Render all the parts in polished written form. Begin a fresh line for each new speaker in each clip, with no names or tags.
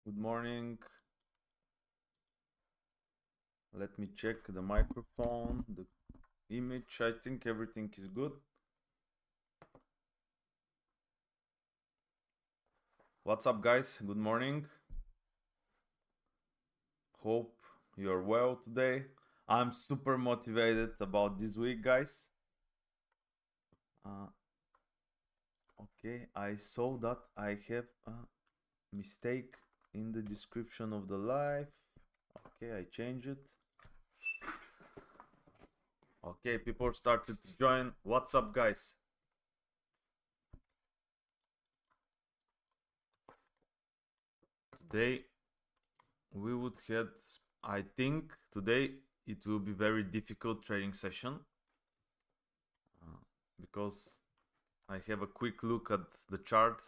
Good morning. Let me check the microphone, the image. I think everything is good. What's up, guys? Good morning. Hope you're well today. I'm super motivated about this week, guys. Okay, I saw that I have a mistake in the description of the live. Okay, I changed it. Okay, people started to join. What's up, guys? Today we would have, I think today it will be very difficult trading session because I have a quick look at the chart.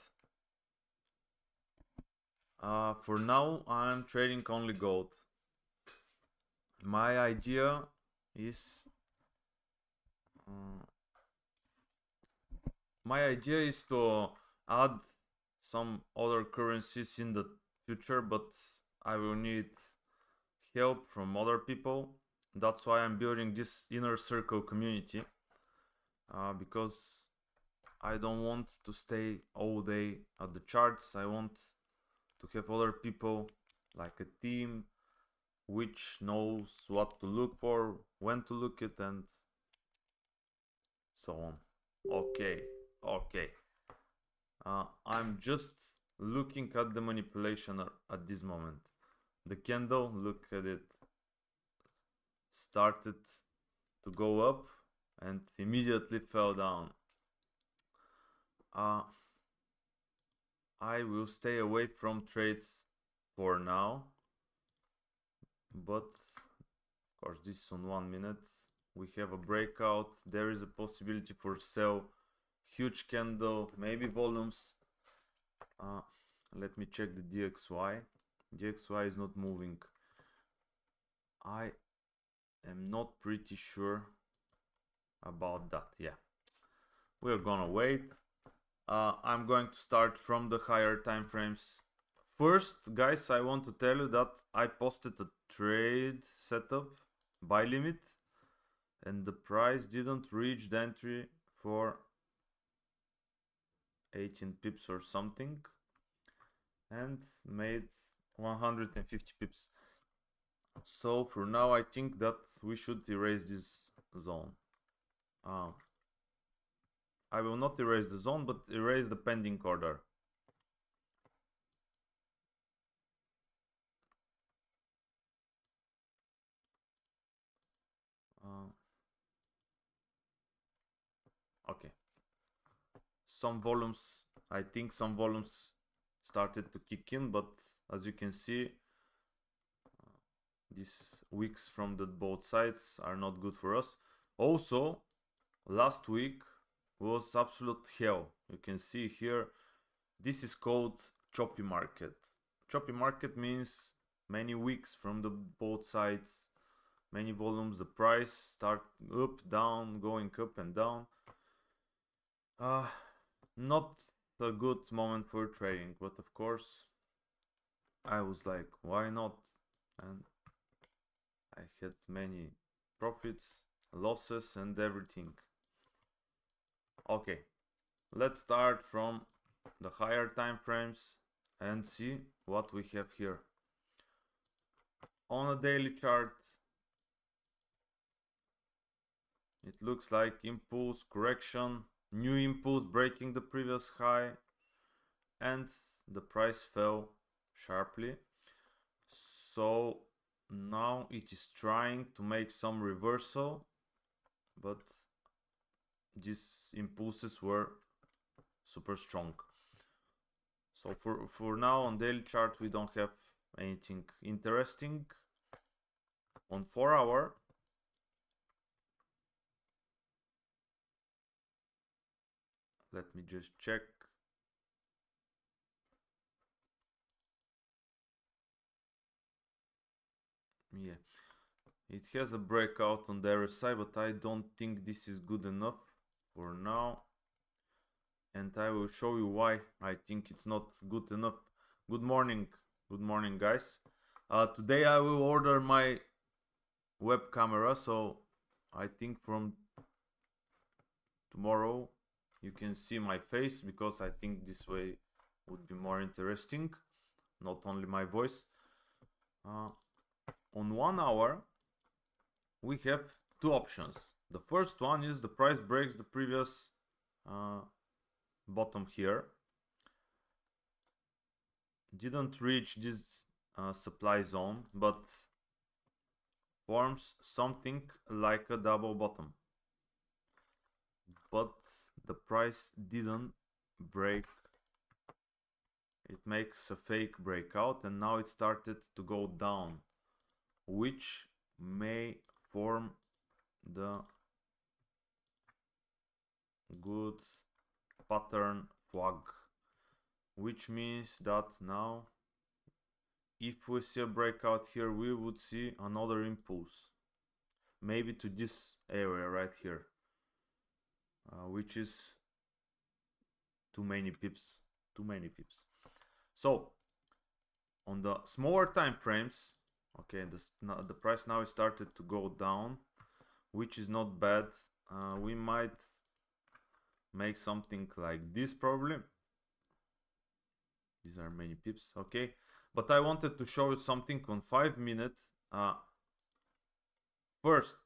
For now I'm trading only gold. My idea is to add some other currencies in the future, but I will need help from other people. That's why I'm building this inner circle community, because I don't want to stay all day at the charts. I want to have other people, like a team, which knows what to look for, when to look it, and so on. Okay. I'm just looking at the manipulation at this moment. The candle, look at it, started to go up and immediately fell down. I will stay away from trades for now, but of course this is on 1 minute. We have a breakout. There is a possibility for sell. Huge candle, maybe volumes. Let me check the DXY. DXY is not moving. I am not pretty sure about that. Yeah, we're gonna wait. I'm going to start from the higher time frames. First, guys, I want to tell you that I posted a trade setup buy limit and the price didn't reach the entry for 18 pips or something and made 150 pips. So for now I think that we should erase this zone. I will not erase the zone, but erase the pending order. Okay. I think some volumes started to kick in, but as you can see, these wicks from both sides are not good for us. Also, last week was absolute hell. You can see here, this is called choppy market. Choppy market means many wicks from both sides, many volumes, the price start up, down, going up and down. Not a good moment for trading, but of course I was like, why not? And I had many profits, losses and everything. Okay, let's start from the higher time frames and see what we have here. On a daily chart, it looks like impulse, correction, new impulse breaking the previous high, and the price fell sharply. So now it is trying to make some reversal, but these impulses were super strong. So for now on daily chart we don't have anything interesting. On 4 hour, let me just check. Yeah, it has a breakout on the RSI, but I don't think this is good enough for now, and I will show you why I think it's not good enough. Good morning, Good morning, guys. Today I will order my web camera, so I think from tomorrow you can see my face, because I think this way would be more interesting, not only my voice. On 1 hour we have two options. The first one is the price breaks the previous bottom here, didn't reach this supply zone, but forms something like a double bottom, but the price didn't break. It makes a fake breakout, and now it started to go down, which may form the good pattern flag, which means that now if we see a breakout here, we would see another impulse, maybe to this area right here, which is too many pips. So on the smaller time frames, okay, the price now started to go down, which is not bad. We might make something like this probably. These are many pips, okay, but I wanted to show you something on 5 minutes. First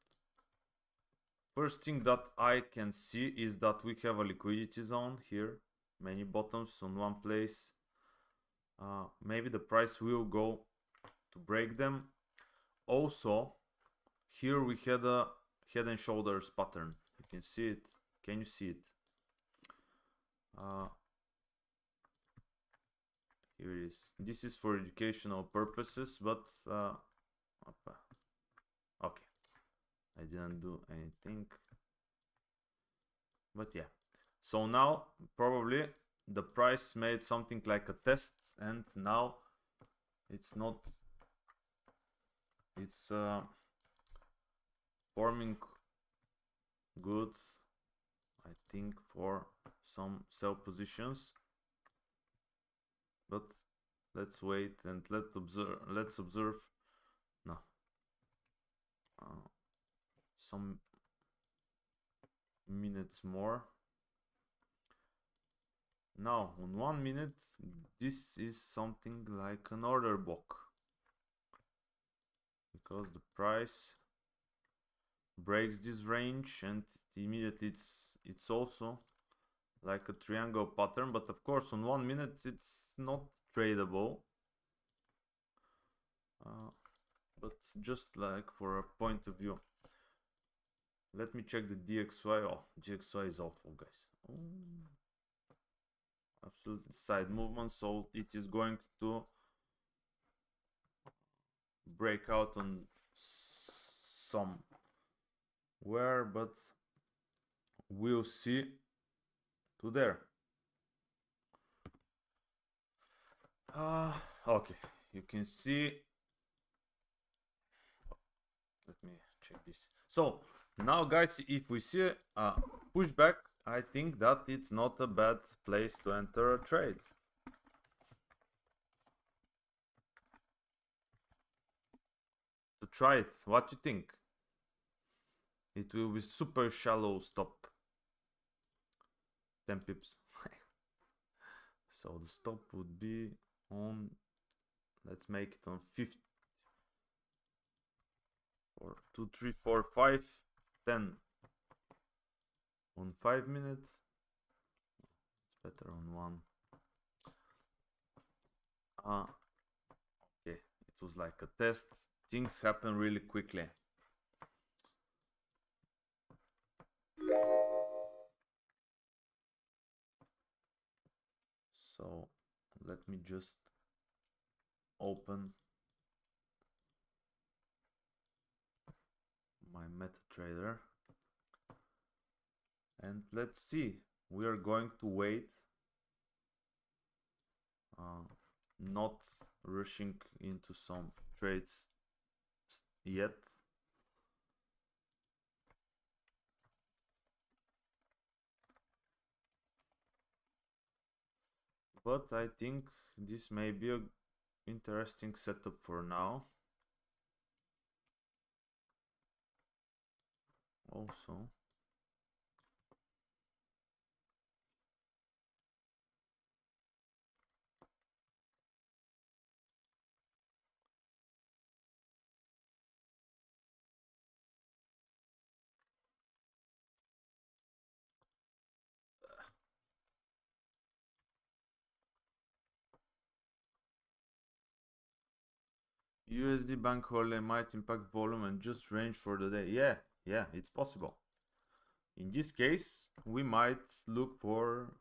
thing that I can see is that we have a liquidity zone here, many bottoms on one place. Maybe the price will go to break them. Also, here we had a head and shoulders pattern. You can see it. Can you see it? Here it is. This is for educational purposes, but okay, I didn't do anything, but yeah. So now probably the price made something like a test, and now it's not, it's forming good, I think, for some sell positions, but let's wait and let's observe now some minutes more. Now on 1 minute this is something like an order block, because the price breaks this range and immediately it's also like a triangle pattern, but of course on 1 minute it's not tradable, but just like for a point of view. Let me check the DXY. Oh, DXY is awful, guys. Absolutely side movement, so it is going to break out on somewhere, but we'll see to there. Okay, you can see, let me check this. So now guys, if we see a pushback, I think that it's not a bad place to enter a trade. To try it, what you think? It will be super shallow stop, 10 pips. So the stop would be on, let's make it on 50 or 2, 3, 4, 5, 10 on 5 minutes. It's better on 1. Okay, it was like a test. Things happen really quickly. So let me just open my MetaTrader and let's see. We are going to wait, not rushing into some trades yet. But I think this may be a interesting setup for now. Also, USD bank holiday might impact volume and just range for the day. Yeah, it's possible. In this case, we might look for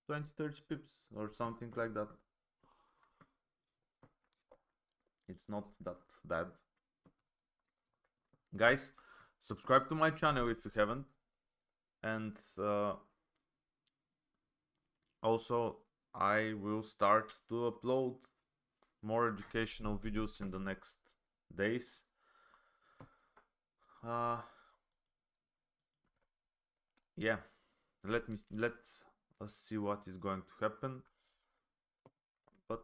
20-30 pips or something like that. It's not that bad. Guys, subscribe to my channel if you haven't. And also, I will start to upload more educational videos in the next days. Yeah, let us see what is going to happen. But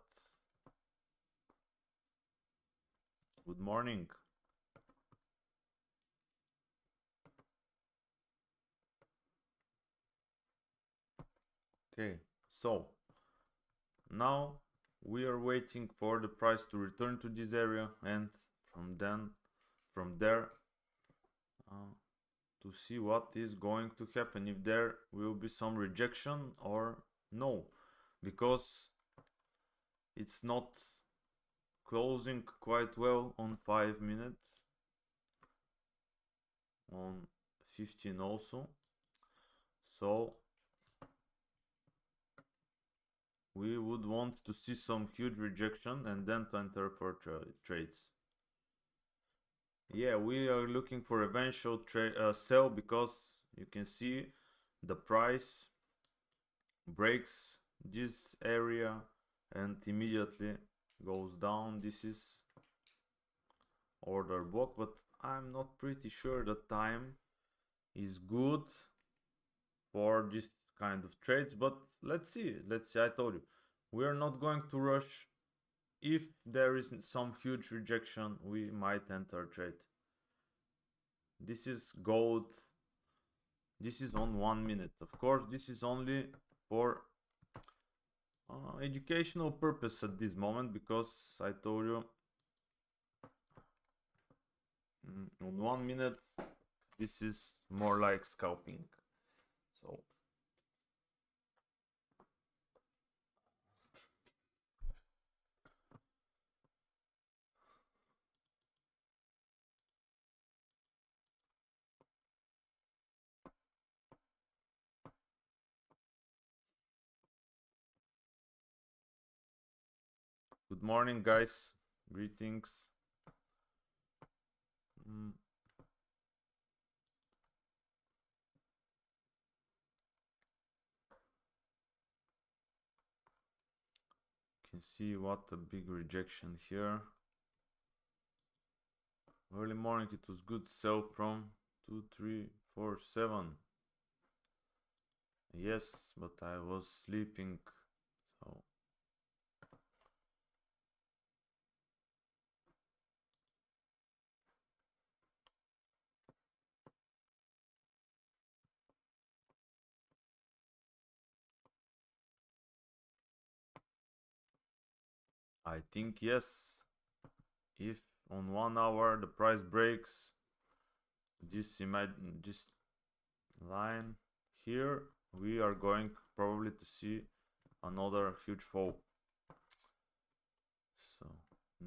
good morning. Okay, so now we are waiting for the price to return to this area, and from there to see what is going to happen, if there will be some rejection or no, because it's not closing quite well on 5 minutes, on 15 also. So we would want to see some huge rejection and then to enter for trades. Yeah, we are looking for eventual sell, because you can see the price breaks this area and immediately goes down. This is order block, but I'm not pretty sure the time is good for this kind of trades, but let's see. I told you, we are not going to rush. If there is some huge rejection, we might enter trade. This is gold. This is on 1 minute. Of course, this is only for educational purpose at this moment, because I told you on 1 minute this is more like scalping. So good morning, guys. Greetings. Can see what a big rejection here. Early morning it was good sell from 2, 3, 4, 7. Yes, but I was sleeping, so I think yes. If on 1 hour the price breaks this line here, we are going probably to see another huge fall. So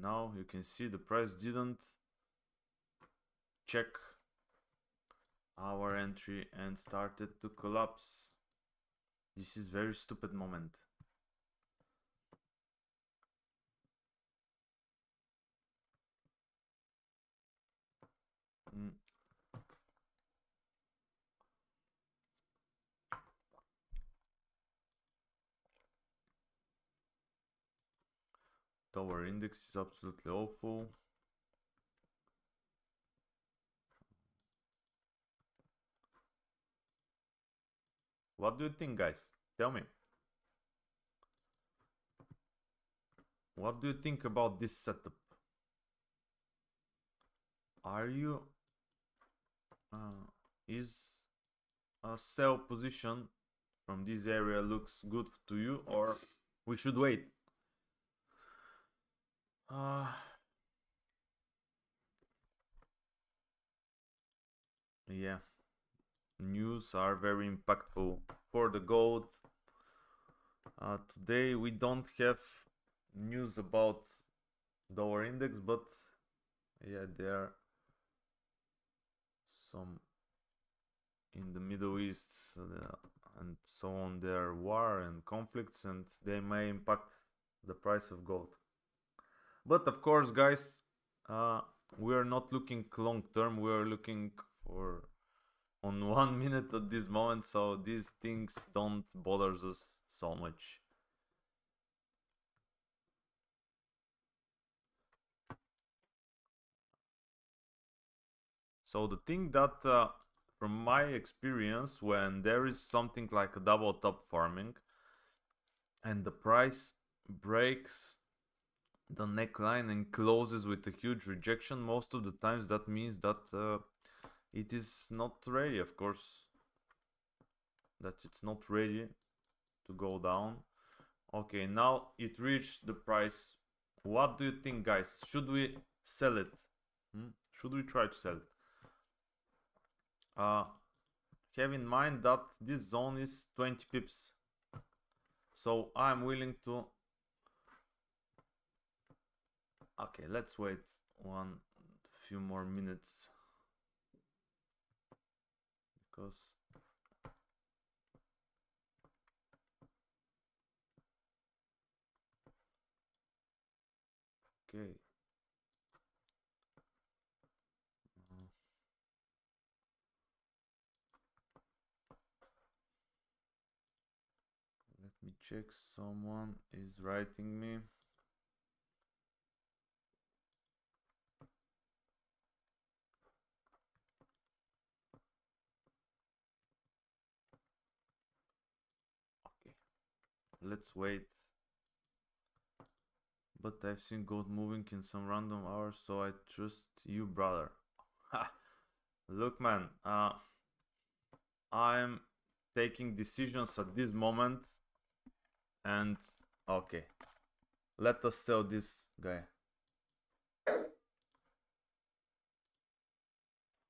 now you can see the price didn't check our entry and started to collapse. This is very stupid moment. Tower index is absolutely awful. What do you think, guys? Tell me. What do you think about this setup? Are you is a sell position from this area looks good to you, or we should wait? Yeah, news are very impactful for the gold. Today we don't have news about dollar index, but yeah, there are some in the Middle East and so on. There are war and conflicts, and they may impact the price of gold. But of course, guys, we are not looking long term. We are looking for on 1 minute at this moment, so these things don't bother us so much. So the thing that from my experience, when there is something like a double top forming and the price breaks the neckline and closes with a huge rejection, most of the times that means that it is not ready, of course, that it's not ready to go down. Okay, now it reached the price. What do you think, guys? Should we sell it? Should we try to sell it? Have in mind that this zone is 20 pips, so I'm willing to. Okay, let's wait one few more minutes because okay. Let me check. Someone is writing me. Okay, let's wait. But I've seen gold moving in some random hours, so I trust you, brother. Look, man, I'm taking decisions at this moment, and okay, let us sell this guy.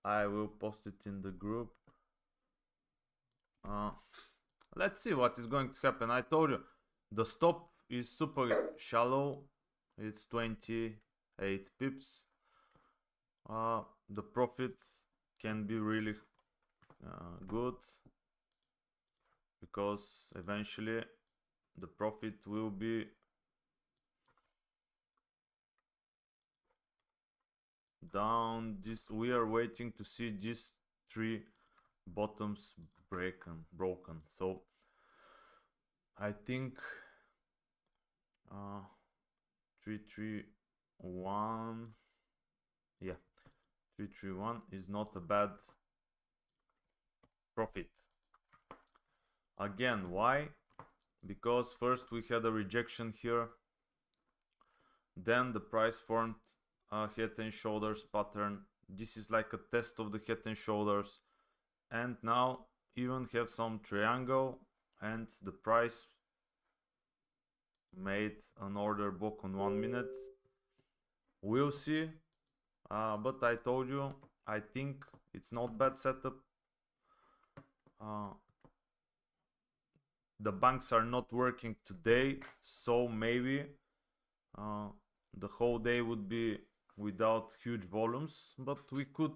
I will post it in the group. Let's see what is going to happen. I told you, the stop is super shallow. It's 28 pips. The profit can be really good because eventually the profit will be down. This we are waiting to see these three bottoms broken. So I think 331, yeah, 331 is not a bad profit. Again, why? Because first we had a rejection here, then the price formed a head and shoulders pattern. This is like a test of the head and shoulders, and now even have some triangle, and the price made an order book on 1 minute. We'll see, but I told you, I think it's not bad setup. The banks are not working today, so maybe the whole day would be without huge volumes, but we could,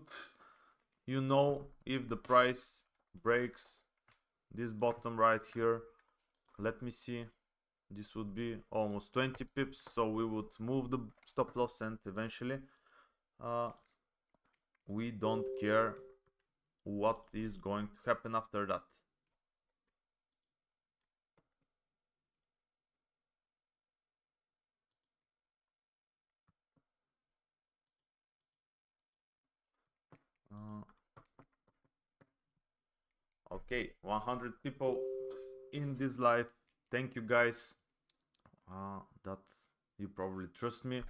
you know, if the price breaks this bottom right here, let me see, this would be almost 20 pips, so we would move the stop loss, and eventually we don't care what is going to happen after that. Okay, 100 people in this live. Thank you, guys. That You probably trust me.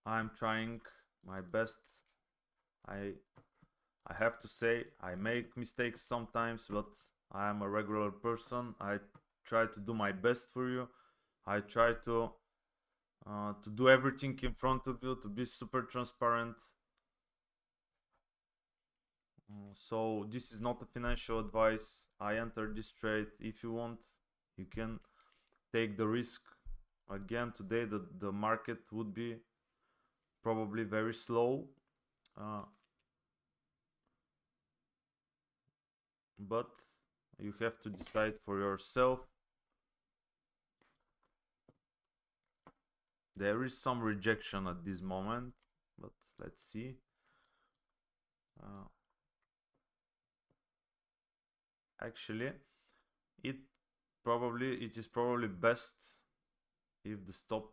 I'm trying my best. I have to say I make mistakes sometimes, but I am a regular person. I try to do my best for you. I try to do everything in front of you, to be super transparent. So this is not a financial advice. I entered this trade. If you want, you can take the risk. Again, today the market would be probably very slow, but you have to decide for yourself. There is some rejection at this moment, but let's see. Actually, it is probably best if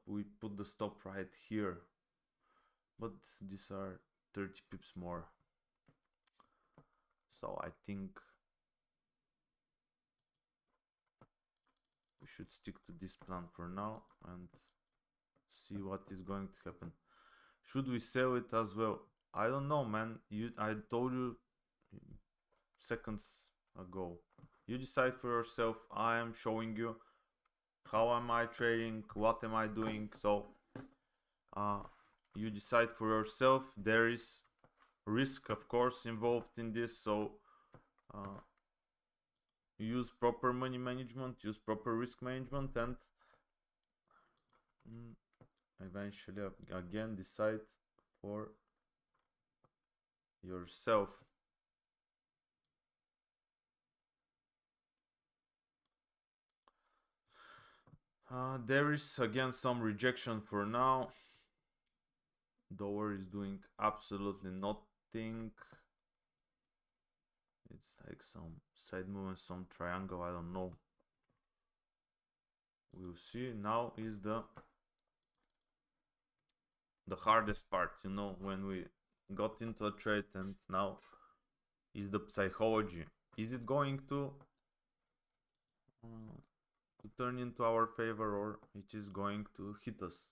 we put the stop right here, but these are 30 pips more, so I think we should stick to this plan for now and see what is going to happen. Should we sell it as well? I don't know, man. I told you seconds ago. You decide for yourself. I am showing you how am I trading, what am I doing. So you decide for yourself. There is risk, of course, involved in this. So use proper money management, use proper risk management, and eventually again decide for yourself. There is again some rejection for now. Dollar is doing absolutely nothing. It's like some side movement, some triangle, I don't know. We'll see. Now is the hardest part, you know, when we got into a trade, and now is the psychology. Is it going to turn into our favor, or it is going to hit us?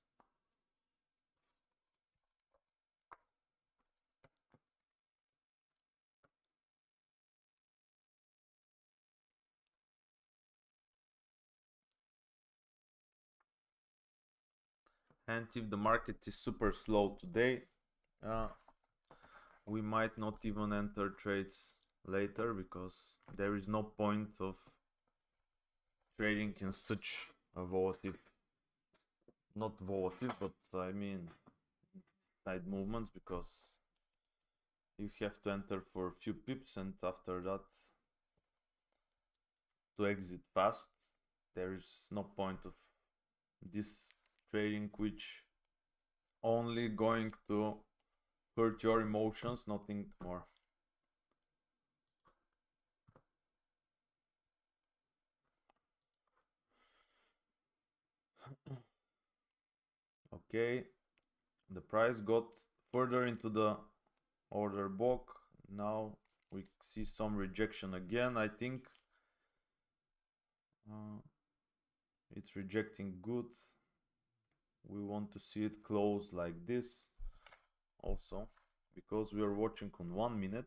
And if the market is super slow today, we might not even enter trades later, because there is no point of trading in such a volatile, not volatile, but I mean side movements, because you have to enter for a few pips and after that to exit fast. There is no point of this trading, which only going to hurt your emotions, nothing more. Okay, the price got further into the order book. Now we see some rejection again. I think it's rejecting good. We want to see it close like this also, because we are watching on 1 minute.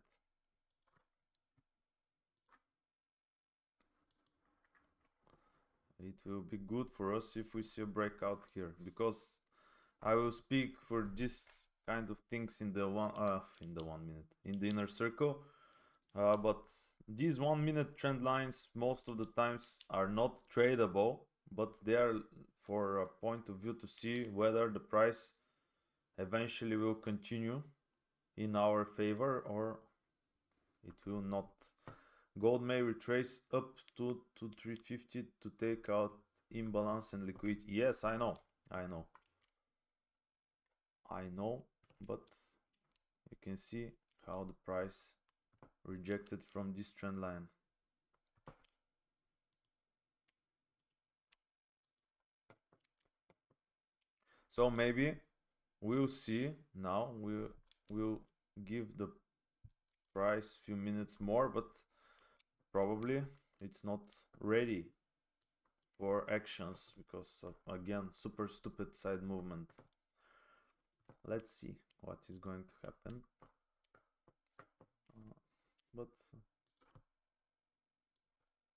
It will be good for us if we see a breakout here, because I will speak for this kind of things in the 1 minute, in the inner circle, but these 1 minute trend lines most of the times are not tradable, but they are for a point of view to see whether the price eventually will continue in our favor or it will not. Gold may retrace up to 350 to take out imbalance and liquidity. Yes, I know, but you can see how the price rejected from this trend line. So maybe we'll see now. We'll give the price few minutes more, but probably it's not ready for actions because of, again, super stupid side movement. Let's see what is going to happen. But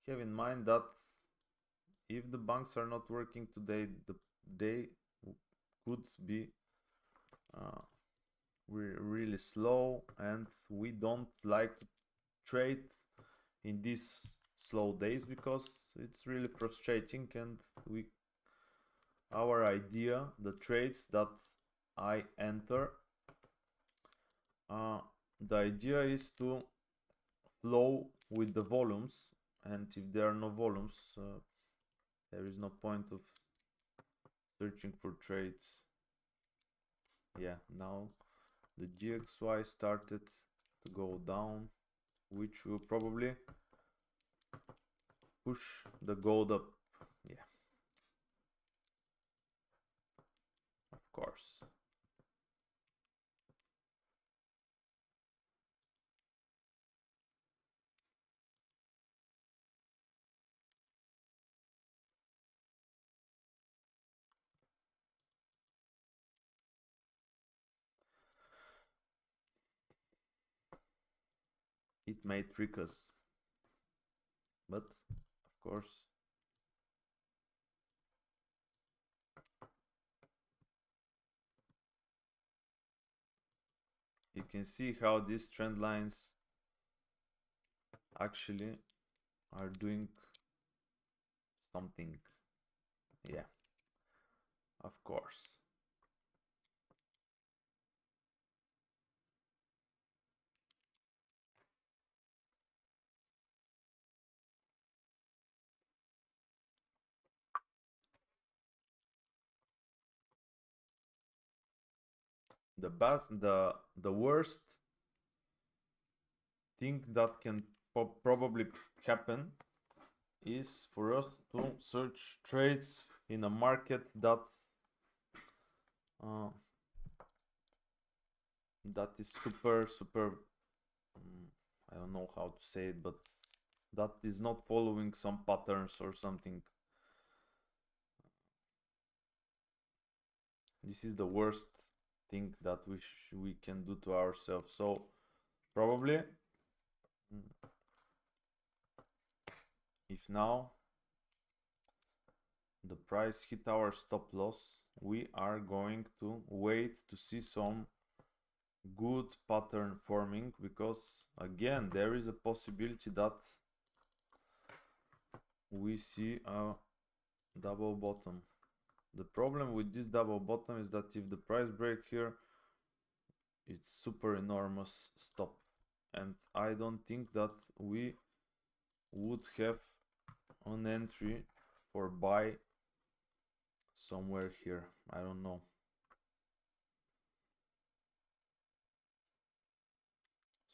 have in mind that if the banks are not working today, they could be really slow, and we don't like to trade in these slow days because it's really frustrating, and our idea, the trades that I enter, the idea is to flow with the volumes, and if there are no volumes, there is no point of searching for trades. Yeah, now the GXY started to go down, which will probably push the gold up. Yeah, of course. It may trick us, but of course you can see how these trend lines actually are doing something. Yeah, of course. The worst thing that can probably happen is for us to search trades in a market that that is super I don't know how to say it, but that is not following some patterns or something. This is the worst thing that we can do to ourselves. So probably if now the price hit our stop loss, we are going to wait to see some good pattern forming, because again there is a possibility that we see a double bottom. The problem with this double bottom is that if the price break here, it's super enormous stop, and I don't think that we would have an entry for buy somewhere here. I don't know.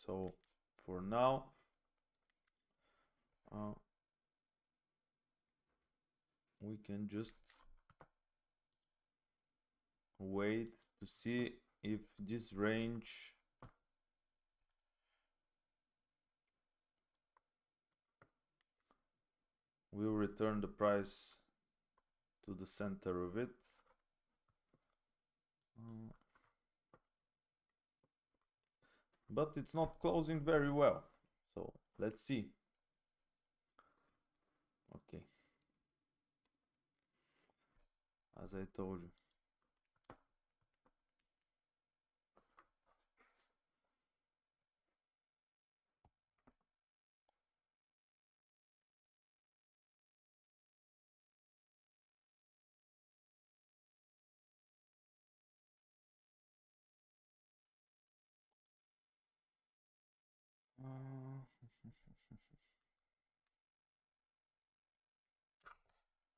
So for now, we can just wait to see if this range will return the price to the center of it. But it's not closing very well, so let's see. Okay, as I told you.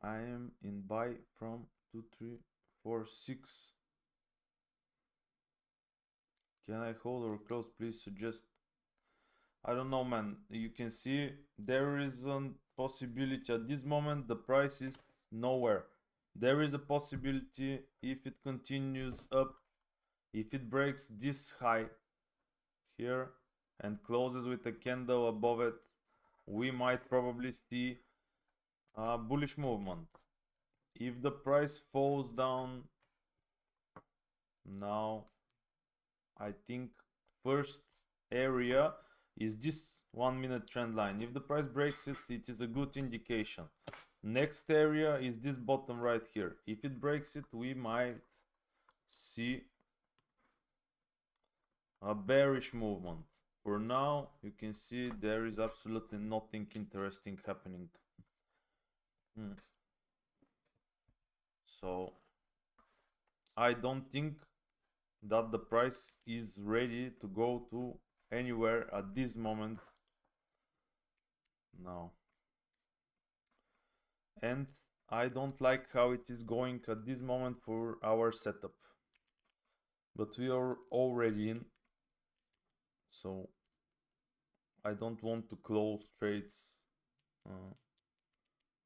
I am in buy from 2, 3, 4, 6. Can I hold or close? Please suggest. I don't know, man. You can see there is a possibility at this moment. The price is nowhere. There is a possibility if it continues up, if it breaks this high here and closes with a candle above it, we might probably see Bullish movement. If the price falls down now, I think first area is this 1 minute trend line. If the price breaks it, it is a good indication. Next area is this bottom right here. If it breaks it, we might see a bearish movement. For now, you can see there is absolutely nothing interesting happening. So I don't think that the price is ready to go to anywhere at this moment now. And I don't like how it is going at this moment for our setup. But we are already in, so I don't want to close trades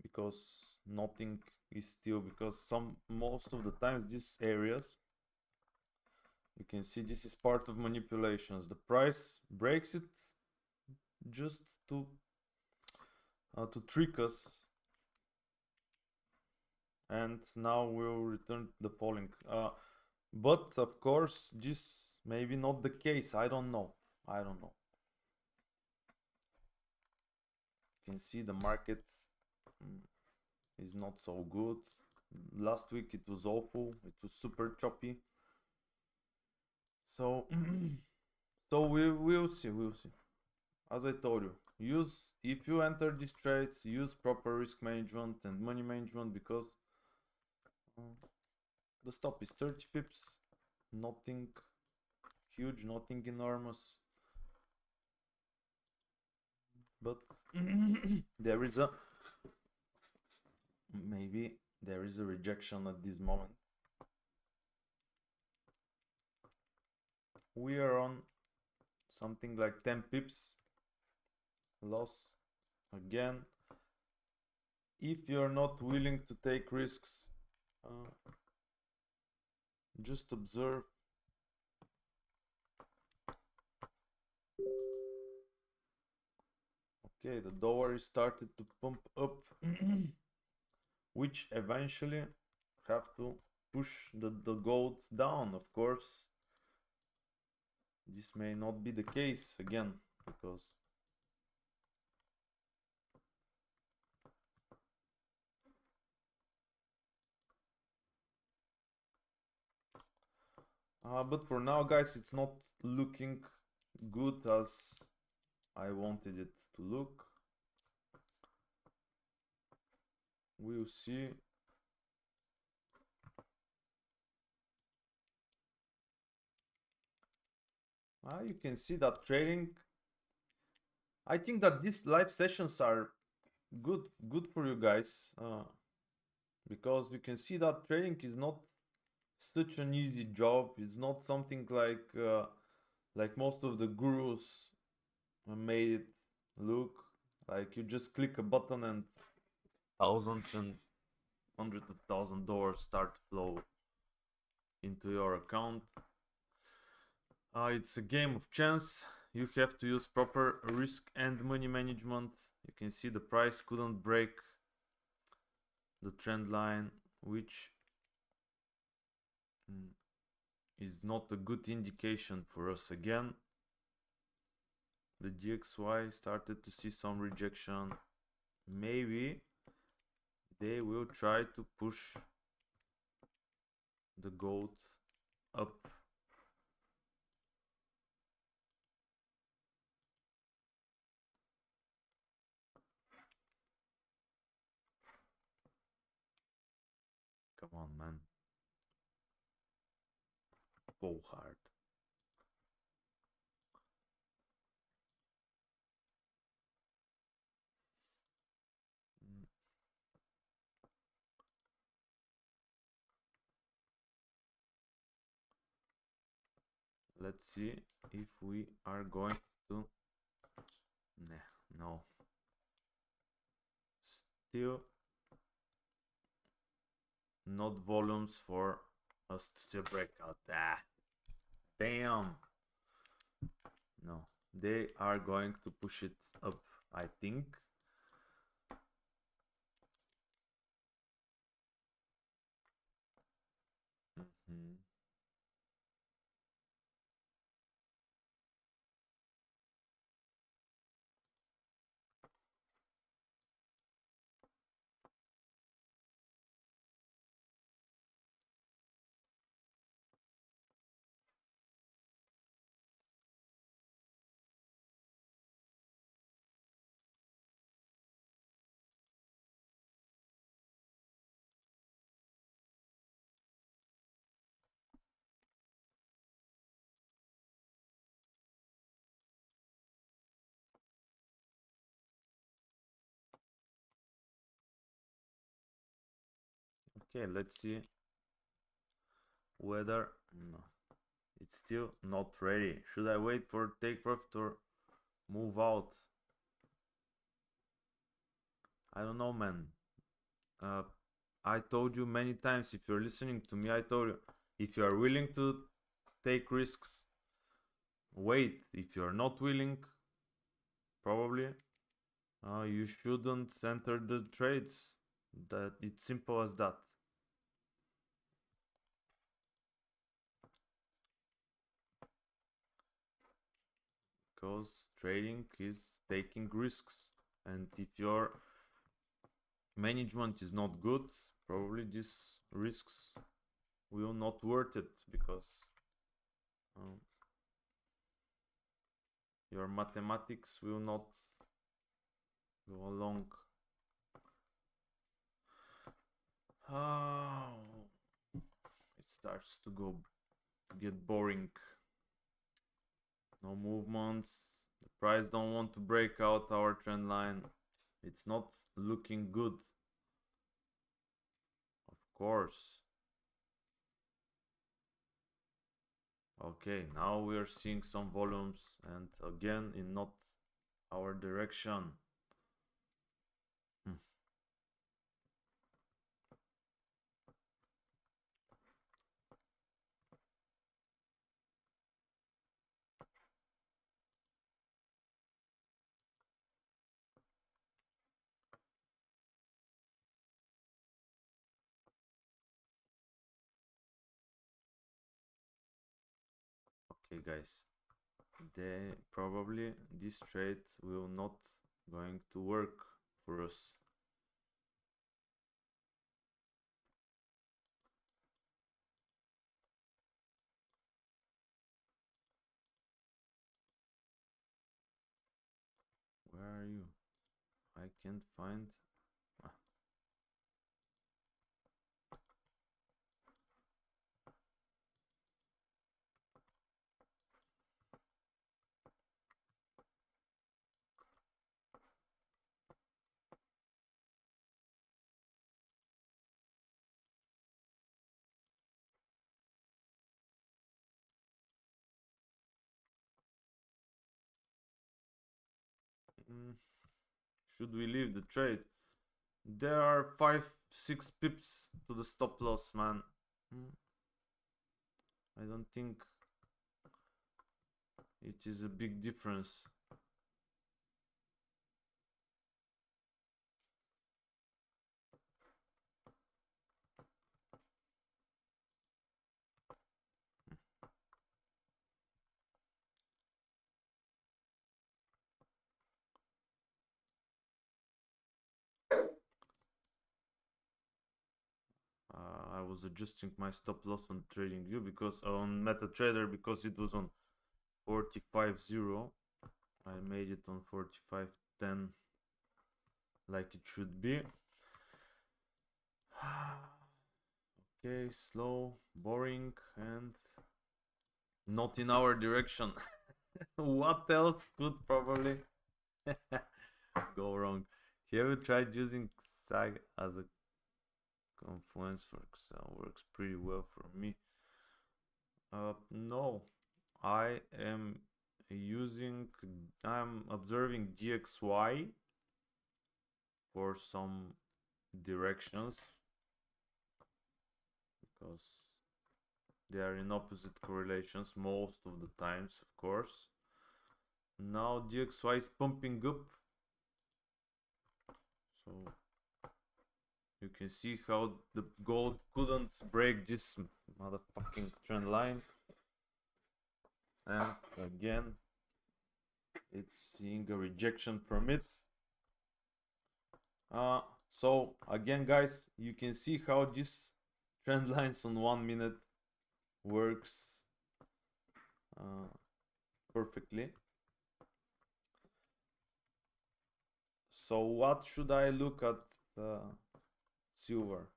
because nothing is still, because most of the times these areas, you can see this is part of manipulations. The price breaks it just to trick us, and now we'll return the falling. But of course, this may be not the case. I don't know. You can see the market is not so good. Last week it was awful. It was super choppy. So we'll see. As I told you, if you enter these trades, use proper risk management and money management, because the stop is 30 pips, nothing huge, nothing enormous, but there is maybe there is a rejection at this moment. We are on something like 10 pips loss again. If you're not willing to take risks, just observe. Okay, the dollar started to pump up, which eventually have to push the gold down. Of course, this may not be the case again, because but for now, guys, it's not looking good as I wanted it to look. We'll see. You can see that trading. I think that these live sessions are good for you guys, because you can see that trading is not such an easy job. It's not something like most of the gurus made it look like. You just click a button and thousands and hundreds of $1,000 start to flow into your account. It's a game of chance. You have to use proper risk and money management. You can see the price couldn't break the trend line, which is not a good indication for us again. The DXY started to see some rejection. Maybe they will try to push the gold up. Come on, man. Go hard. Let's see if we are going to... No. Still not volumes for us to see a breakout. Damn. No, they are going to push it up, I think. Okay, let's see whether no, it's still not ready. Should I wait for take profit or move out? I don't know, man. I told you many times, if you're listening to me, I told you, if you are willing to take risks, wait. If you're not willing, probably you shouldn't enter the trades. That it's simple as that. Because trading is taking risks, and if your management is not good, probably these risks will not worth it, because your mathematics will not go along. Oh, it starts to get boring. No movements. The price don't want to break out our trend line. It's not looking good. Of course. Okay, now we are seeing some volumes, and again in not our direction. Okay, guys, probably this trade will not going to work for us. Where are you? I can't find. Should we leave the trade? There are 5-6 pips to the stop loss, man. I don't think it is a big difference. I was adjusting my stop loss on TradingView because on MetaTrader, because it was on 45.0. I made it on 45.10 like it should be. Okay, slow, boring, and not in our direction. What else could probably go wrong? Have you tried using SAG as a confluence for Excel? Works pretty well for me. No, I'm observing DXY for some directions, because they are in opposite correlations most of the times, of course. Now DXY is pumping up, so you can see how the gold couldn't break this motherfucking trend line, and again it's seeing a rejection from it. So again, guys, you can see how this trend lines on 1 minute works perfectly. So what should I look at? Silver.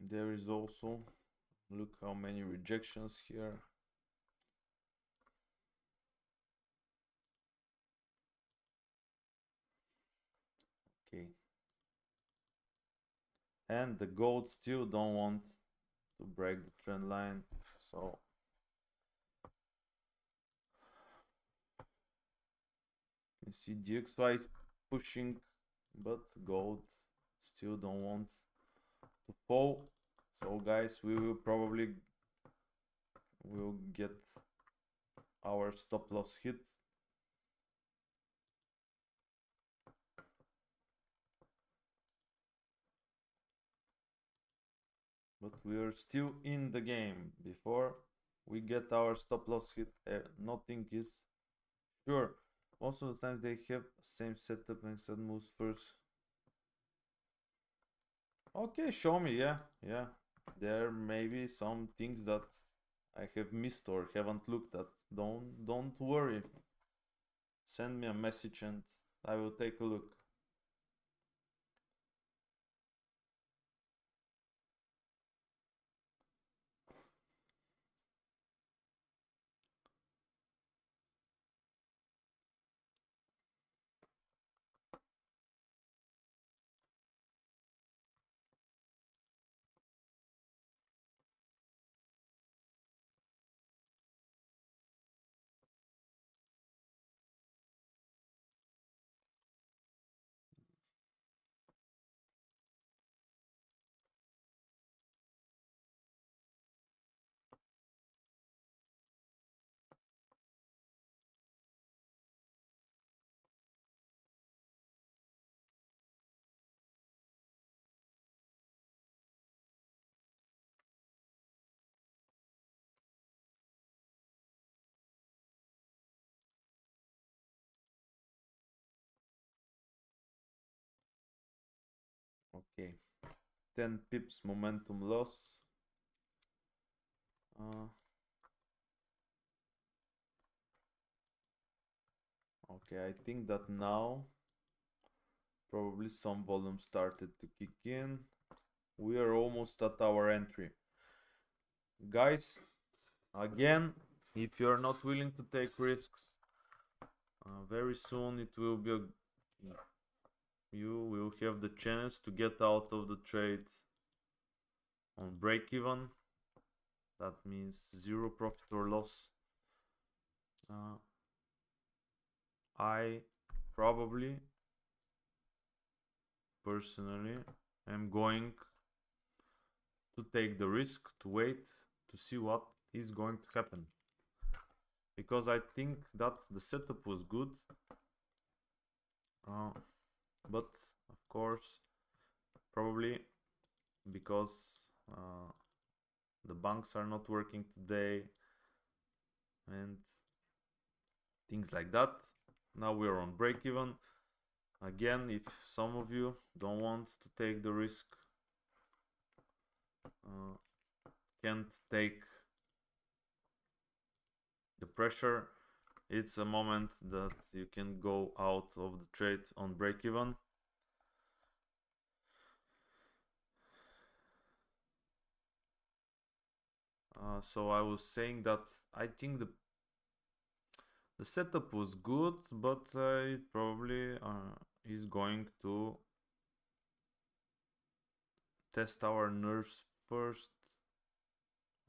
There is also, look how many rejections here. Okay. And the gold still don't want to break the trend line, so you see DXY is pushing, but gold still don't want to fall. So guys, we will probably will get our stop loss hit. But we are still in the game. Before we get our stop loss hit, nothing is sure. Most of the time they have same setup and set moves first. Okay, show me, yeah. There may be some things that I have missed or haven't looked at. Don't worry. Send me a message and I will take a look. Okay. 10 pips momentum loss. Okay, I think that now probably some volume started to kick in. We are almost at our entry. Guys, again, if you're not willing to take risks, very soon it will be you will have the chance to get out of the trade on break even. That means zero profit or loss. I probably personally am going to take the risk to wait to see what is going to happen, because I think that the setup was good, but of course probably because the banks are not working today and things like that. Now we're on break even. Again, if some of you don't want to take the risk, can't take the pressure, it's a moment that you can go out of the trade on break even. So I was saying that I think the setup was good, but it probably is going to test our nerves first,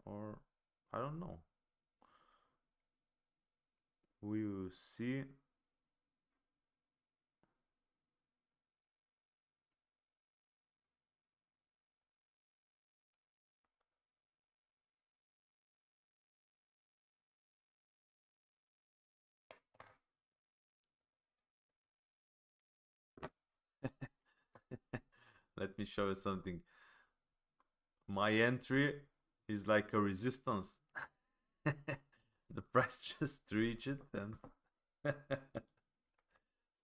or I don't know. We will see. Let me show you something. My entry is like a resistance. The price just reached it and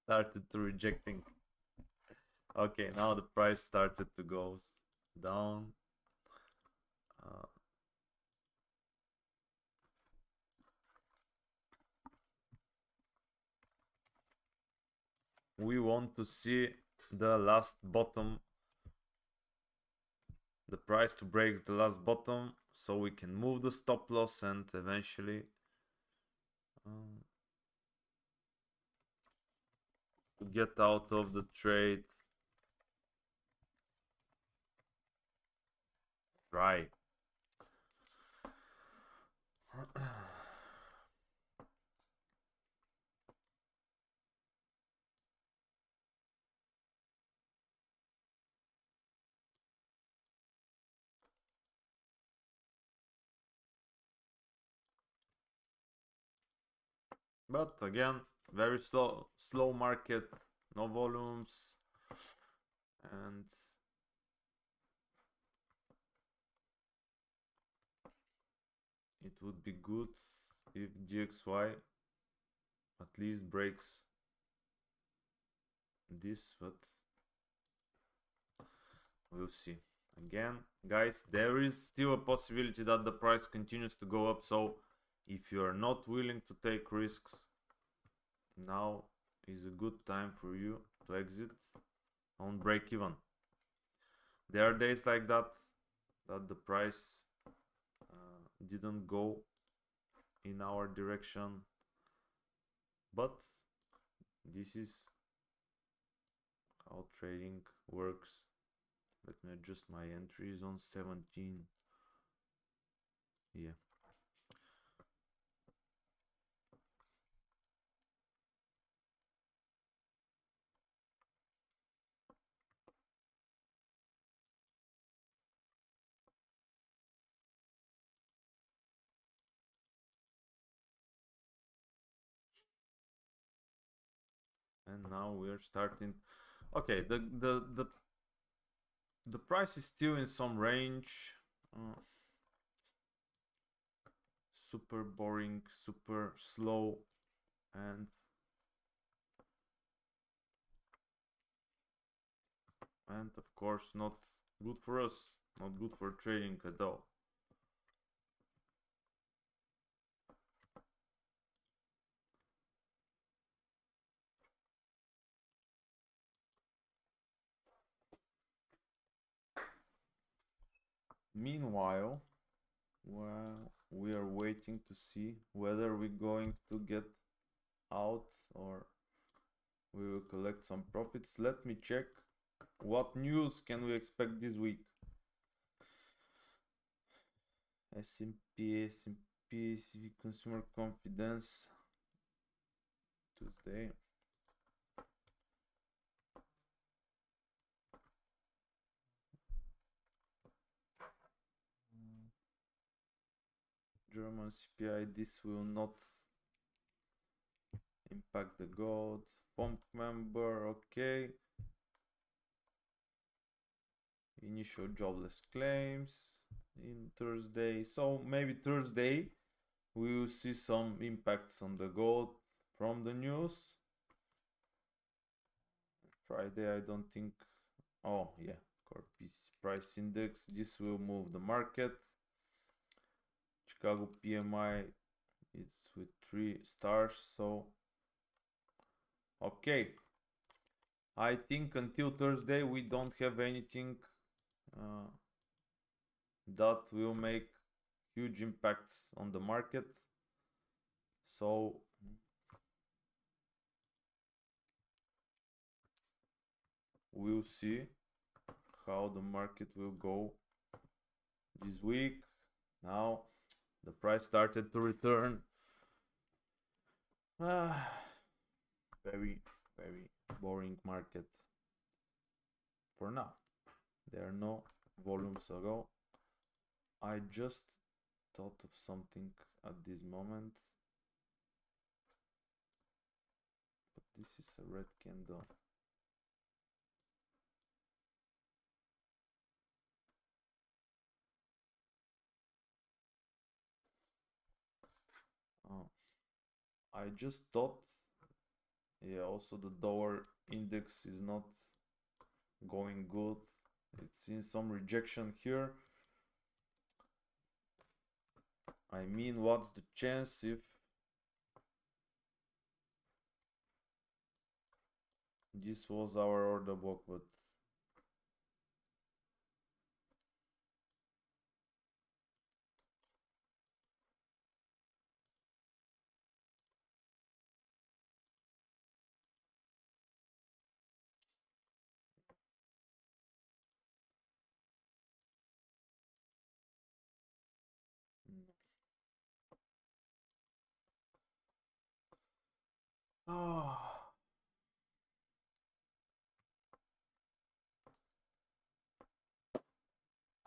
started to rejecting. Okay, now the price started to go down. We want to see the last bottom the price to break the last bottom so we can move the stop loss and eventually get out of the trade. Right. But again, very slow market, no volumes, and it would be good if GXY at least breaks this, but we'll see. Again, guys, there is still a possibility that the price continues to go up, so if you are not willing to take risks, now is a good time for you to exit on break even. There are days like that the price didn't go in our direction, but this is how trading works. Let me adjust my entries on 17. Yeah. And now we're starting. Okay, the price is still in some range. Super boring, super slow, and of course not good for us, not good for trading at all. Meanwhile, well, we are waiting to see whether we're going to get out or we will collect some profits. Let me check what news can we expect this week. S&P, CV consumer confidence, Tuesday. German CPI, this will not impact the gold. FOMC member, okay. Initial jobless claims in Thursday. So maybe Thursday we will see some impacts on the gold from the news. Friday, I don't think. Oh yeah, core price index. This will move the market. Chicago PMI, it's with 3 stars. So okay, I think until Thursday we don't have anything that will make huge impacts on the market. So we'll see how the market will go this week. Now the price started to return. Very boring market for now. There are no volumes at all. I just thought of something at this moment, but this is a red candle. I just thought, yeah, also the dollar index is not going good. It's in some rejection here. I mean, what's the chance if this was our order book, but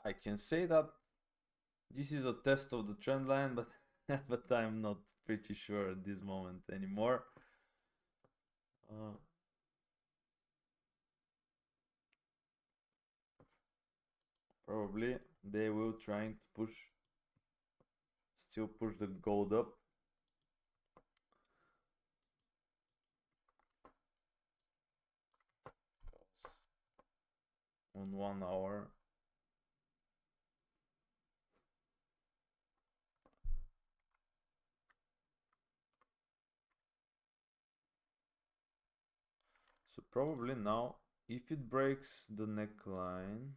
I can say that this is a test of the trend line, but but I'm not pretty sure at this moment anymore. Probably they will trying to still push the gold up. On 1 hour. So probably now, if it breaks the neckline,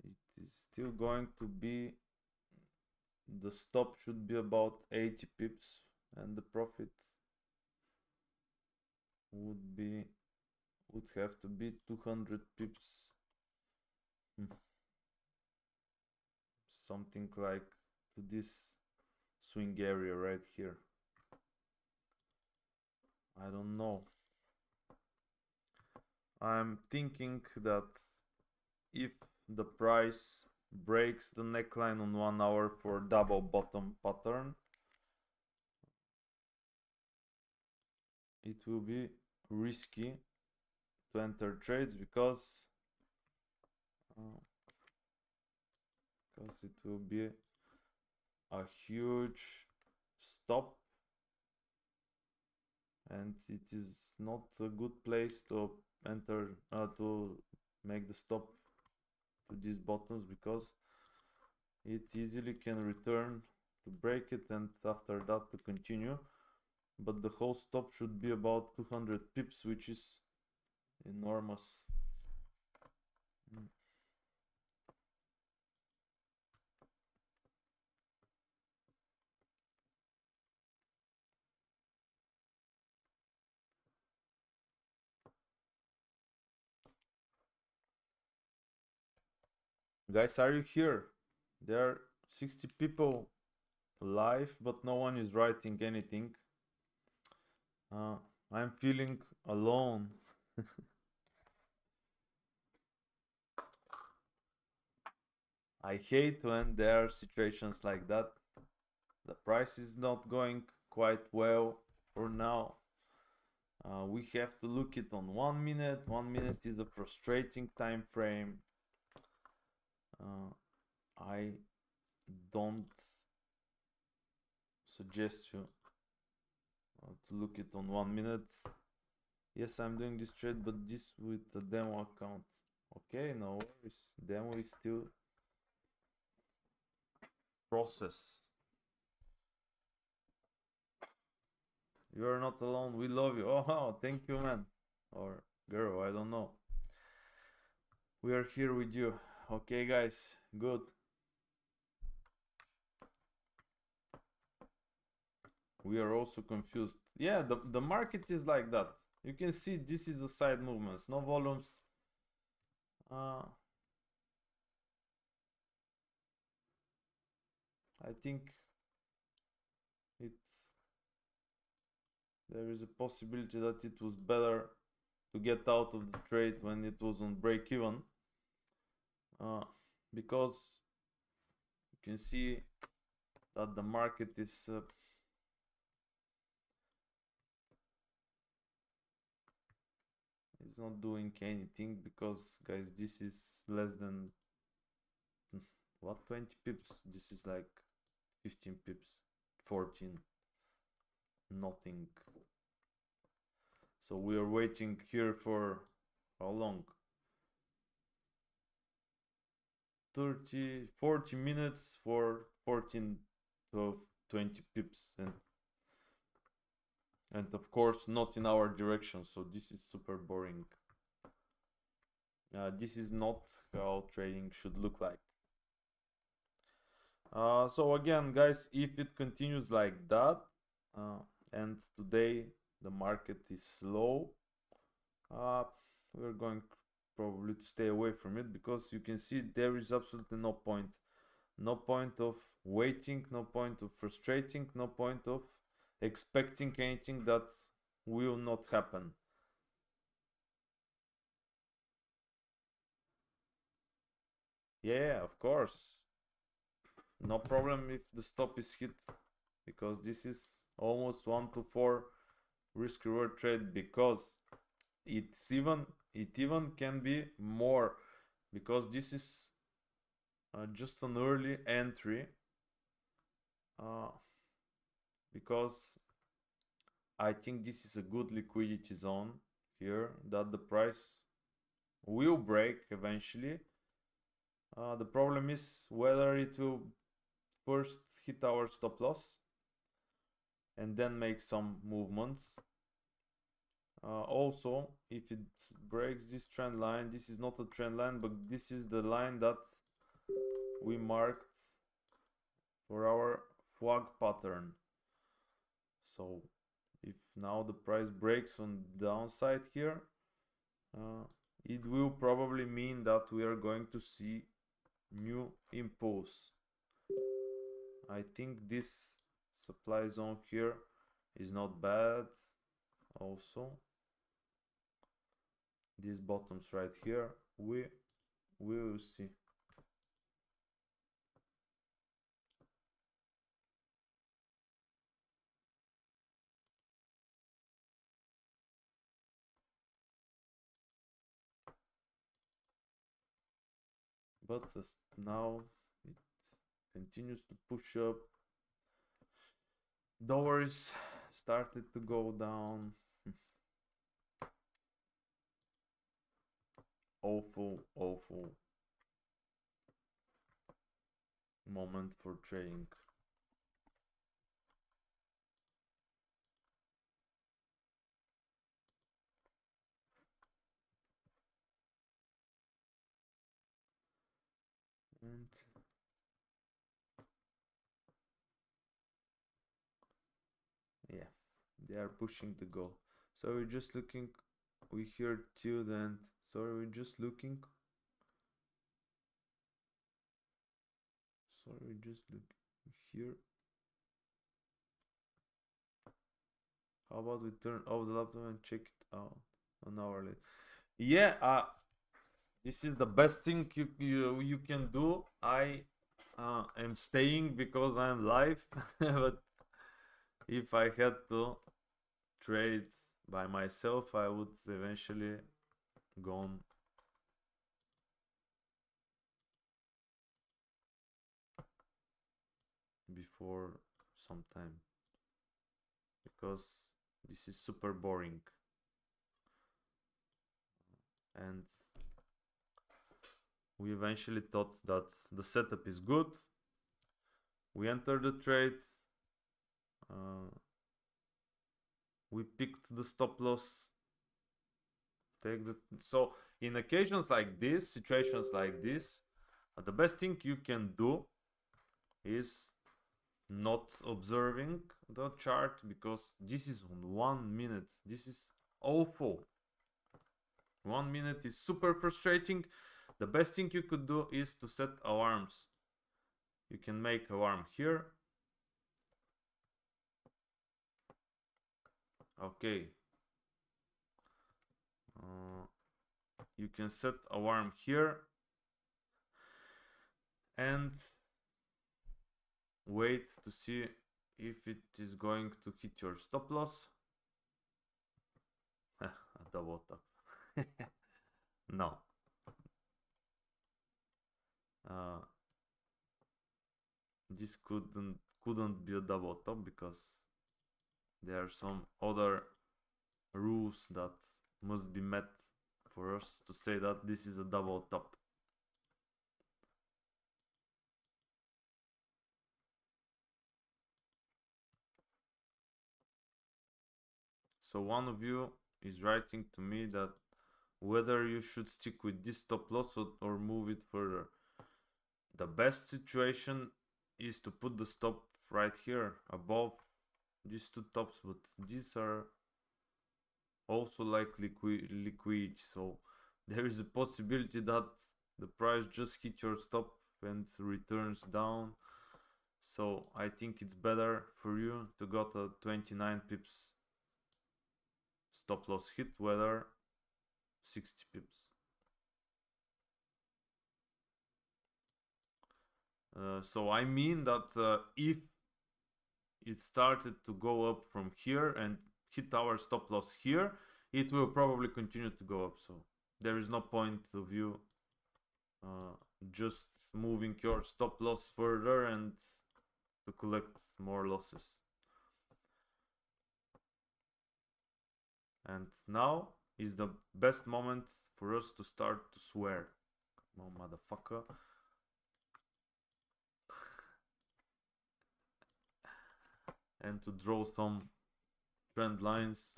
it is still going to be, the stop should be about 80 pips, and the profit would have to be 200 pips. Something like to this swing area right here. I don't know. I'm thinking that if the price breaks the neckline on 1 hour for double bottom pattern, it will be risky to enter trades because it will be a huge stop, and it is not a good place to enter to make the stop to these bottoms, because it easily can return to break it and after that to continue. But the whole stop should be about 200 pips, which is enormous. Guys, are you here? There are 60 people live, but no one is writing anything. I'm feeling alone. I hate when there are situations like that. The price is not going quite well for now. We have to look it on 1 minute. 1 minute is a frustrating time frame. I don't suggest you to look it on 1 minute. Yes, I'm doing this trade, but this with the demo account. Okay, no worries. Demo is still process. You are not alone. We love you. Oh, thank you, man. Or girl, I don't know. We are here with you. Okay, guys. Good. We are also confused. Yeah, the market is like that. You can see this is a side movements, no volumes. I think there is a possibility that it was better to get out of the trade when it was on break even, because you can see that the market is not doing anything, because guys, this is less than what, 20 pips. This is like 15 pips, 14, nothing. So we are waiting here for how long? 40 minutes for 14 to 20 pips, and of course not in our direction, so this is super boring. This is not how trading should look like. So again, guys, if it continues like that, and today the market is slow, we're going probably to stay away from it, because you can see there is absolutely no point of waiting, no point of frustrating, no point of expecting anything that will not happen. Yeah, of course. No problem if the stop is hit, because this is almost 1-4 risk reward trade, because it even can be more, because this is just an early entry, because I think this is a good liquidity zone here that the price will break eventually. The problem is whether it will first hit our stop loss and then make some movements. Also, if it breaks this trend line, this is not a trend line, but this is the line that we marked for our flag pattern. So if now the price breaks on the downside here, it will probably mean that we are going to see new impulse. I think this supply zone here is not bad. Also, these bottoms right here, we will see. But now it continues to push up. Dollars started to go down. Awful moment for trading. And yeah, they are pushing the goal. So we're just looking, we hear till the end. Sorry, we're just looking. Sorry, we're just looking here. How about we turn off the laptop and check it out an hour later? Yeah, this is the best thing you can do. I am staying because I'm live, but if I had to trade by myself, I would eventually gone. Before some time, because this is super boring, and we eventually thought that the setup is good. We entered the trade, we picked the stop loss, so in occasions like this, situations like this, the best thing you can do is not observing the chart, because this is on 1 minute. This is awful. 1 minute is super frustrating. The best thing you could do is to set alarms. You can make alarm here. Okay. You can set alarm here and wait to see if it is going to hit your stop loss. A double tap. No. This couldn't be a double top, because there are some other rules that must be met for us to say that this is a double top. So one of you is writing to me that whether you should stick with this stop loss or move it further. The best situation is to put the stop right here above these two tops, but these are also like liquid, so there is a possibility that the price just hit your stop and returns down. So I think it's better for you to got a 29 pips stop loss hit, whether 60 pips. So I mean that if it started to go up from here and hit our stop loss here, it will probably continue to go up. So there is no point of you just moving your stop loss further and to collect more losses. And now is the best moment for us to start to swear. Come on, motherfucker. And to draw some trend lines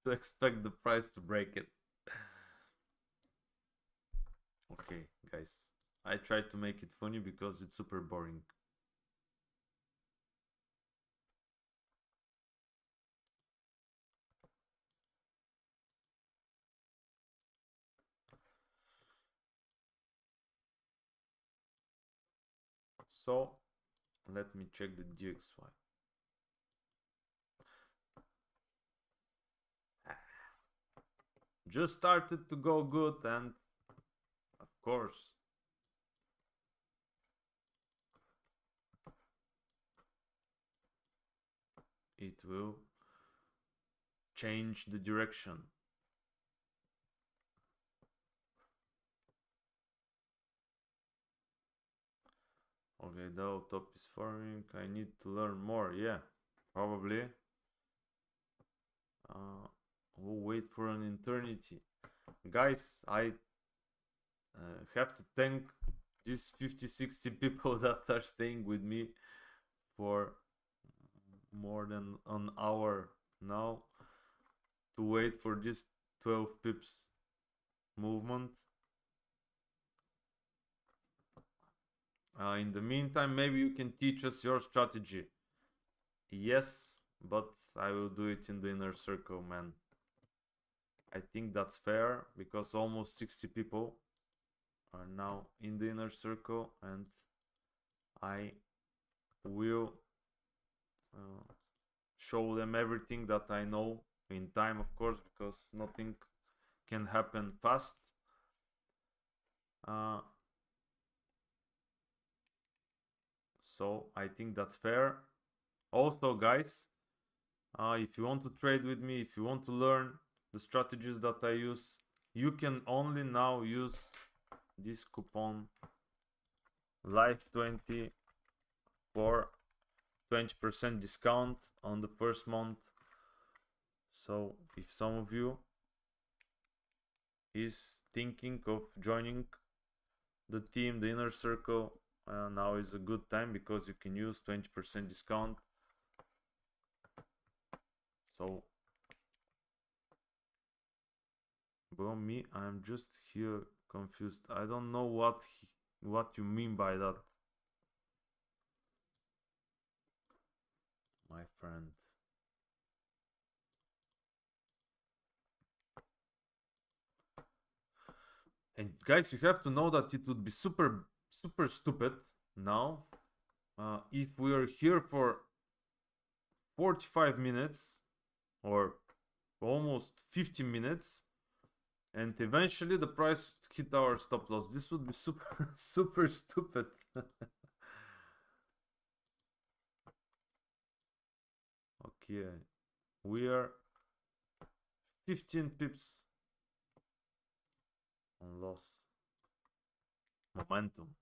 to expect the price to break it. Okay, guys. I tried to make it funny because it's super boring. So, let me check the DXY. Just started to go good, and of course it will change the direction. Okay, the top is forming. I need to learn more. Yeah, probably. We'll wait for an eternity. Guys, I have to thank these 50-60 people that are staying with me for more than an hour now to wait for this 12 pips movement. In the meantime, maybe you can teach us your strategy. Yes, but I will do it in the inner circle, man. I think that's fair because almost 60 people are now in the inner circle, and I will show them everything that I know in time, of course, because nothing can happen fast. So I think that's fair. Also, guys, if you want to trade with me, if you want to learn the strategies that I use, you can only now use this coupon LIFE20 for 20% discount on the first month. So if some of you is thinking of joining the team, the inner circle, now is a good time because you can use 20% discount. So, bro, me, I'm just here confused. I don't know what you mean by that, my friend. And guys, you have to know that it would be super stupid now if we are here for 45 minutes or almost 50 minutes and eventually the price hit our stop loss. This would be super stupid. Okay, we are 15 pips on loss. Momentum.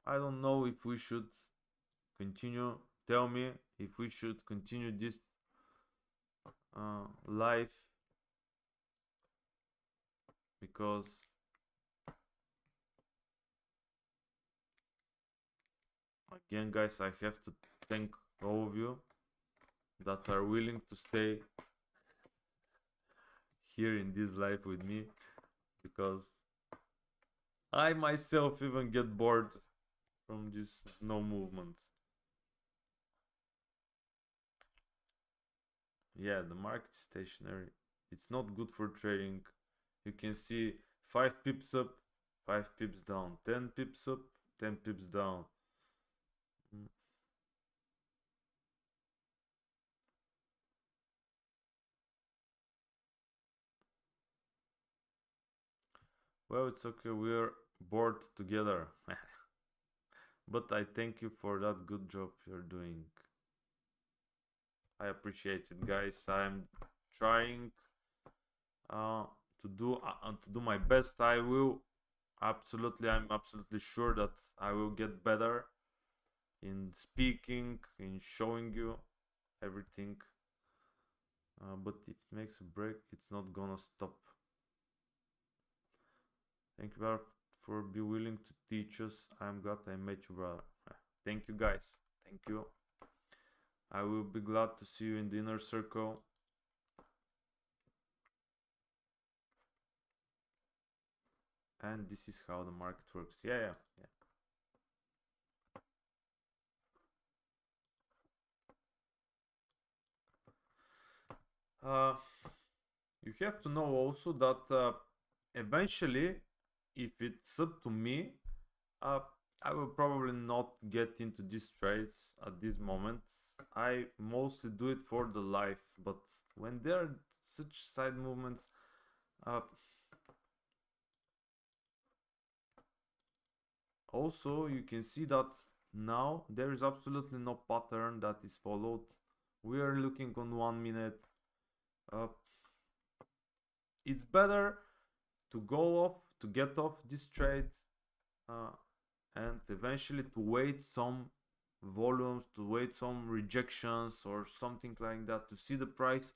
I don't know if we should continue. Tell me if we should continue this live, because again, guys, I have to thank all of you that are willing to stay here in this live with me, because I myself even get bored from this no movement. Yeah, the market is stationary. It's not good for trading. You can see 5 pips up, 5 pips down, 10 pips up, 10 pips down. Well, it's okay. We are bored together. But I thank you for that good job you're doing. I appreciate it, guys. I'm trying to do my best. I'm absolutely sure that I will get better in speaking, in showing you everything. But if it makes a break, it's not gonna stop. Thank you, brother, for being willing to teach us. I'm glad I met you, brother. Thank you, guys. Thank you. I will be glad to see you in the inner circle. And this is how the market works. Yeah. You have to know also that eventually, if it's up to me, I will probably not get into these trades at this moment. I mostly do it for the life, but when there are such side movements, also you can see that now there is absolutely no pattern that is followed. We are looking on 1 minute. It's better to get off this trade and eventually to wait some volumes, to wait some rejections or something like that, to see the price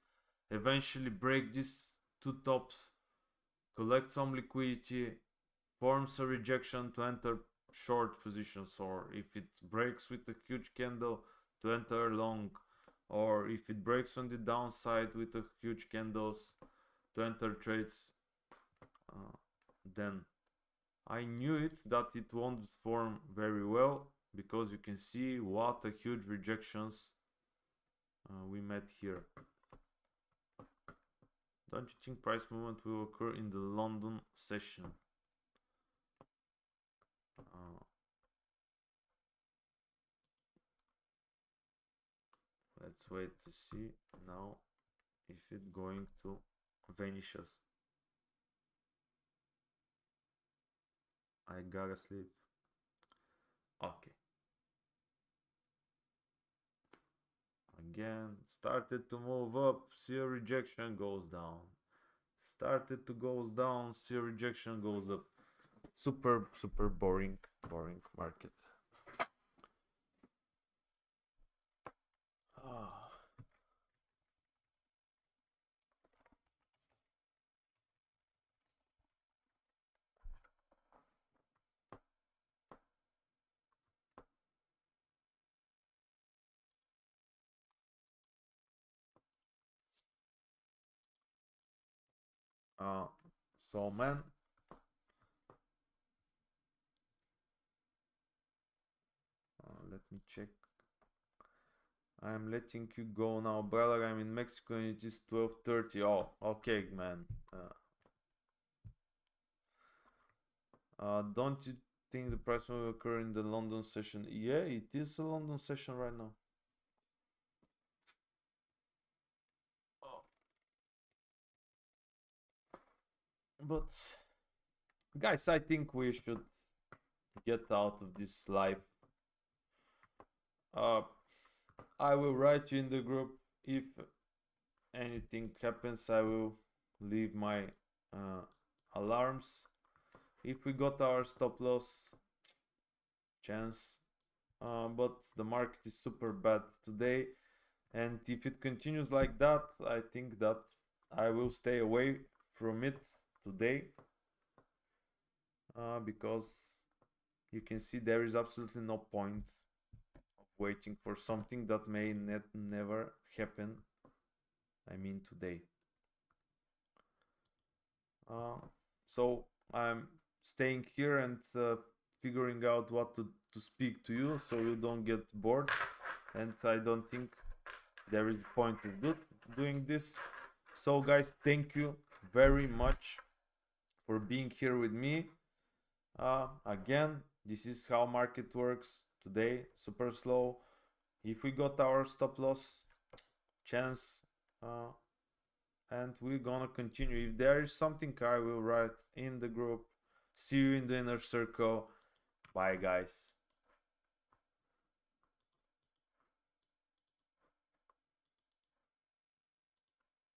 eventually break these two tops, collect some liquidity, forms a rejection to enter short positions, or if it breaks with a huge candle to enter long, or if it breaks on the downside with a huge candles to enter trades, then I knew it that it won't form very well, because you can see what a huge rejections we met here. Don't you think price movement will occur in the London session? Let's wait to see now if it's going to vanish us. I gotta sleep. Okay. Again, started to move up, see a rejection, goes down. Started to goes down, see a rejection, goes up. Super boring market. So man, let me check. I'm letting you go now, brother. I'm in Mexico and it is 12:30. Oh, okay, man. Don't you think the price will occur in the London session? Yeah, it is a London session right now. But guys, I think we should get out of this live. I will write you in the group. If anything happens, I will leave my alarms. If we got our stop loss, chance, but the market is super bad today, and if it continues like that, I think that I will stay away from it today, because you can see there is absolutely no point of waiting for something that may never happen. I mean today. So I'm staying here and figuring out what to speak to you, so you don't get bored, and I don't think there is a point of doing this. So guys, thank you very much for being here with me. Again, this is how market works today, super slow. If we got our stop loss, chance, and we're gonna continue. If there is something, I will write in the group. See you in the inner circle. Bye guys.